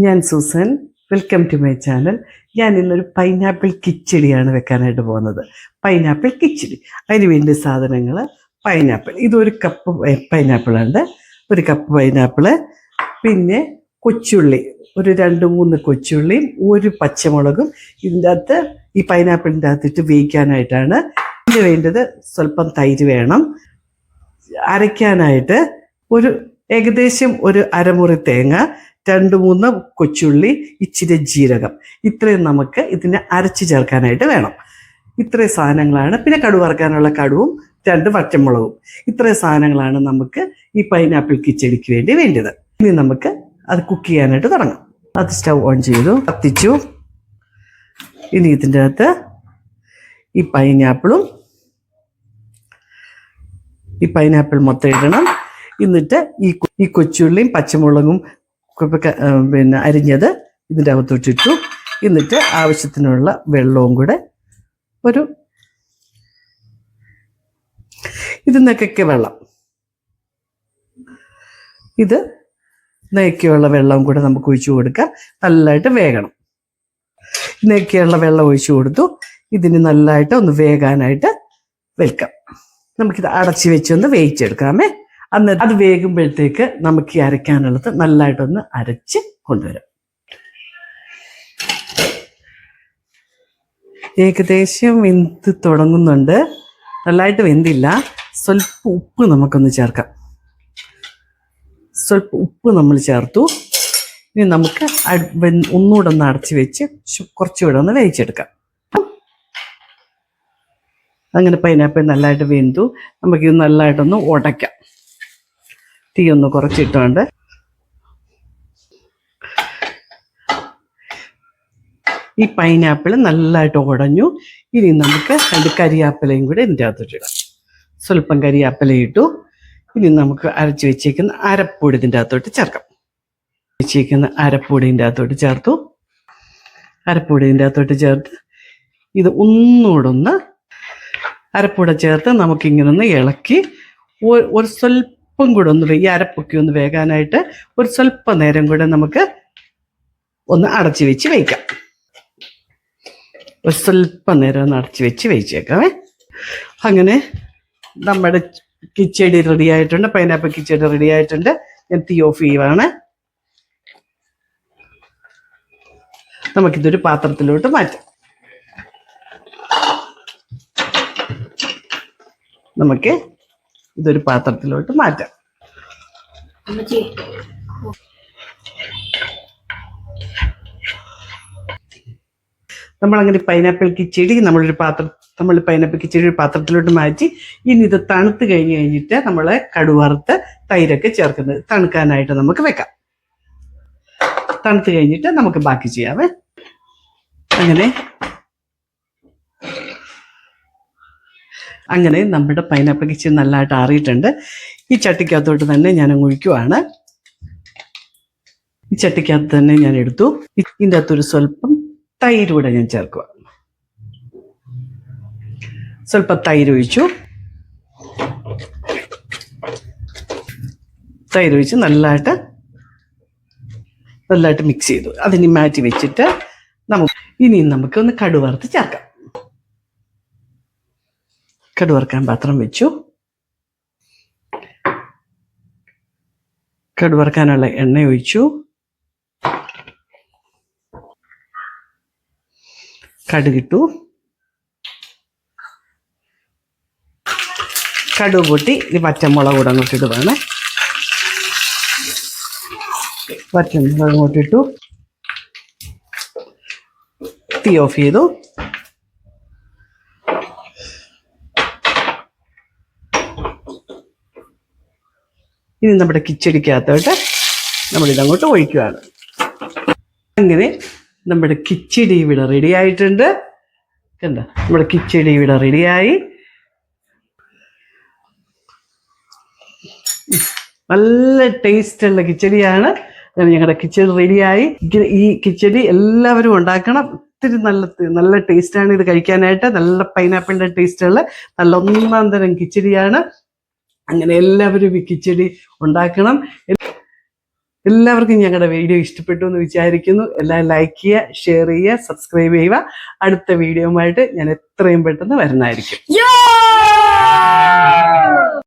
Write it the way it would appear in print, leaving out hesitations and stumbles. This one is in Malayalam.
ഞാൻ Susan. Welcome to my channel. ഞാൻ ഇന്നൊരു പൈനാപ്പിൾ കിച്ചടിയാണ് വെക്കാനായിട്ട് പോകുന്നത്. പൈനാപ്പിൾ കിച്ചടി. അതിന് വേണ്ട സാധനങ്ങൾ: പൈനാപ്പിൾ, ഇതൊരു കപ്പ് പൈനാപ്പിളുണ്ട്, ഒരു കപ്പ് പൈനാപ്പിള്, പിന്നെ കൊച്ചുള്ളി, ഒരു 2-3 കൊച്ചുള്ളിയും ഒരു പച്ചമുളകും ഇതിൻ്റെ അകത്ത്, ഈ പൈനാപ്പിളിൻ്റെ അകത്തിട്ട് വേവിക്കാനായിട്ടാണ്. ഇതിന് വേണ്ടത് സ്വല്പം തൈര് വേണം. അരയ്ക്കാനായിട്ട് ഏകദേശം ഒരു അരമുറി തേങ്ങ, 2-3 കൊച്ചുള്ളി, ഇച്ചിരി ജീരകം, ഇത്രയും നമുക്ക് ഇതിനെ അരച്ച് ചേർക്കാനായിട്ട് വേണം. ഇത്രയും സാധനങ്ങളാണ്. പിന്നെ കടുക് വറുക്കാനുള്ള കടുവും 2 പച്ചമുളകും. ഇത്രയും സാധനങ്ങളാണ് നമുക്ക് ഈ പൈനാപ്പിൾ കിച്ചടിക്ക് വേണ്ടത്. ഇനി നമുക്ക് അത് കുക്ക് ചെയ്യാനായിട്ട് തുടങ്ങാം. അത് സ്റ്റൗ ഓൺ ചെയ്തു, കത്തിച്ചു. ഇനി ഇതിൻ്റെ അകത്ത് ഈ പൈനാപ്പിൾ മൊത്തം ഇടണം. എന്നിട്ട് ഈ കൊച്ചുള്ളിയും പച്ചമുളകും പിന്നെ അരിഞ്ഞത് ഇതിൻ്റെ അകത്തോട്ടിട്ടു. എന്നിട്ട് ആവശ്യത്തിനുള്ള വെള്ളവും കൂടെ, ഇതിന്നൊക്കെ വെള്ളം, ഇത് നെയ്ക്കുള്ള വെള്ളവും കൂടെ നമുക്ക് ഒഴിച്ചു കൊടുക്കാം. നല്ലതായിട്ട് വേകണം. നെയ്ക്കുള്ള വെള്ളം ഒഴിച്ചു കൊടുത്തു. ഇതിന് നല്ലതായിട്ട് ഒന്ന് വേകാനായിട്ട് വെൽക്കാം. നമുക്കിത് അടച്ച് വെച്ചൊന്ന് വേവിച്ചെടുക്കാമേ. അന്നേരം അത് വേകുമ്പോഴത്തേക്ക് നമുക്ക് ഈ അരയ്ക്കാനുള്ളത് നല്ലതായിട്ടൊന്ന് അരച്ച് കൊണ്ടുവരാം. ഏകദേശം വെന്ത് തുടങ്ങുന്നുണ്ട്. നല്ലതായിട്ട് വെന്തില്ല. സ്വല്പം ഉപ്പ് നമുക്കൊന്ന് ചേർക്കാം. സ്വല്പം ഉപ്പ് നമ്മൾ ചേർത്തു. ഇനി നമുക്ക് ഒന്നുകൂടെ ഒന്ന് അടച്ച് വെച്ച് കുറച്ചുകൂടെ ഒന്ന് വേവിച്ചെടുക്കാം. അങ്ങനെ പൈനാപ്പിൾ നല്ലതായിട്ട് വെന്തു. നമുക്കിത് നല്ലതായിട്ടൊന്ന് ഉടയ്ക്കാം. തീ ഒന്ന് കുറച്ചിട്ടുണ്ട്. ഈ പൈനാപ്പിൾ നല്ലതായിട്ട് ഉടഞ്ഞു. ഇനി നമുക്ക് 2 കരിയാപ്പിലയും കൂടെ ഇതിൻ്റെ അകത്തോട്ടിടാം. സ്വല്പം കരിയാപ്പില ഇട്ടു. ഇനി നമുക്ക് അരച്ച് വെച്ചേക്കുന്ന അരപ്പൊടി ഇതിൻ്റെ അകത്തോട്ട് ചേർക്കാം. വെച്ചേക്കുന്ന അരപ്പൊടിൻ്റെ അകത്തോട്ട് ചേർത്തു. അരപ്പൊടിൻ്റെ അകത്തോട്ട് ചേർത്ത് ഇത് ഒന്നുകൂടെ ഒന്ന് അരപ്പൊടി ചേർത്ത് നമുക്കിങ്ങനെ ഒന്ന് ഇളക്കി ഒരു സ്വല്പം കൂടെ ഒന്ന് ഈ അരപ്പൊക്കെ ഒന്ന് വേകാനായിട്ട് ഒരു സ്വല്പം നേരം കൂടെ നമുക്ക് ഒന്ന് അടച്ചു വെച്ച് വയ്ക്കാം. ഒരു സ്വല്പം നേരം ഒന്ന് അടച്ചു വെച്ച് വേവിച്ചേക്കാമേ. അങ്ങനെ നമ്മുടെ കിച്ചടി റെഡി ആയിട്ടുണ്ട്. പൈനാപ്പിൾ കിച്ചടി റെഡി ആയിട്ടുണ്ട്. ഞാൻ തീ ഓഫ് ചെയ്യുവാണ്. നമുക്കിതൊരു പാത്രത്തിലോട്ട് മാറ്റാം. നമുക്ക് ഇതൊരു പാത്രത്തിലോട്ട് മാറ്റാം. നമ്മളങ്ങനെ പൈനാപ്പിൾ കിച്ചടി നമ്മൾ പൈനാപ്പിൾ കിച്ചടി ഒരു പാത്രത്തിലോട്ട് മാറ്റി. ഇനി ഇത് തണുത്ത് കഴിഞ്ഞിട്ട് നമ്മൾ കടുക് വറുത്ത് തൈരൊക്കെ ചേർക്കുന്നത് തണുക്കാനായിട്ട് നമുക്ക് വെക്കാം. തണുത്ത് കഴിഞ്ഞിട്ട് നമുക്ക് ബാക്കി ചെയ്യാമേ. അങ്ങനെ നമ്മുടെ പൈനാപ്പിൾ കിച്ചടി നല്ലതായിട്ട് ആറിയിട്ടുണ്ട്. ഈ ചട്ടിക്കകത്തോട്ട് തന്നെ ഞാൻ ഒഴിക്കുവാണ്. ഈ ചട്ടിക്കകത്ത് തന്നെ ഞാൻ എടുത്തു. ഇതിൻ്റെ അകത്തൊരു സ്വല്പം തൈര് കൂടെ ഞാൻ ചേർക്കുക. സ്വല്പം തൈര് ഒഴിച്ചു. തൈര് ഒഴിച്ച് നല്ലതായിട്ട് മിക്സ് ചെയ്തു. അതിന് മാറ്റി വെച്ചിട്ട് നമുക്കൊന്ന് കടുക് വറുത്ത് ചേർക്കാം. കടുക് വറുക്കാൻ പാത്രം വെച്ചു. കടുക് വറുക്കാനുള്ള എണ്ണ ഒഴിച്ചു. കടുകിട്ടു. കടുക് പൊട്ടി ഈ പച്ചമുളക് കൂടെ അങ്ങോട്ട് ഇടുവാണ്. പച്ചമുളക് അങ്ങോട്ടിട്ടു. തീ ഓഫ് ചെയ്തു. ഇനി നമ്മുടെ കിച്ചടിക്കകത്തോട്ട് നമ്മളിതങ്ങോട്ട് ഒഴിക്കുകയാണ്. അങ്ങനെ നമ്മുടെ കിച്ചടി ഇവിടെ റെഡി ആയിട്ടുണ്ട്. കണ്ട, നമ്മുടെ കിച്ചടി ഇവിടെ റെഡിയായി. നല്ല ടേസ്റ്റുള്ള കിച്ചടിയാണ്. ഞങ്ങളുടെ കിച്ചടി റെഡിയായി. ഈ കിച്ചടി എല്ലാവരും ഉണ്ടാക്കണം. ഒത്തിരി നല്ല ടേസ്റ്റാണ് ഇത് കഴിക്കാനായിട്ട്. നല്ല പൈനാപ്പിളിൻ്റെ ടേസ്റ്റുള്ള നല്ല ഒന്നാം തരം കിച്ചടിയാണ്. അങ്ങനെ എല്ലാവരും ഈ കിച്ചടി ഉണ്ടാക്കണം. എല്ലാവർക്കും ഞങ്ങളുടെ വീഡിയോ ഇഷ്ടപ്പെട്ടു എന്ന് വിചാരിക്കുന്നു. എല്ലാം ലൈക്ക് ചെയ്യുക, ഷെയർ ചെയ്യുക, സബ്സ്ക്രൈബ് ചെയ്യുക. അടുത്ത വീഡിയോയുമായിട്ട് ഞാൻ എത്രയും പെട്ടെന്ന് വരുന്നതായിരിക്കും.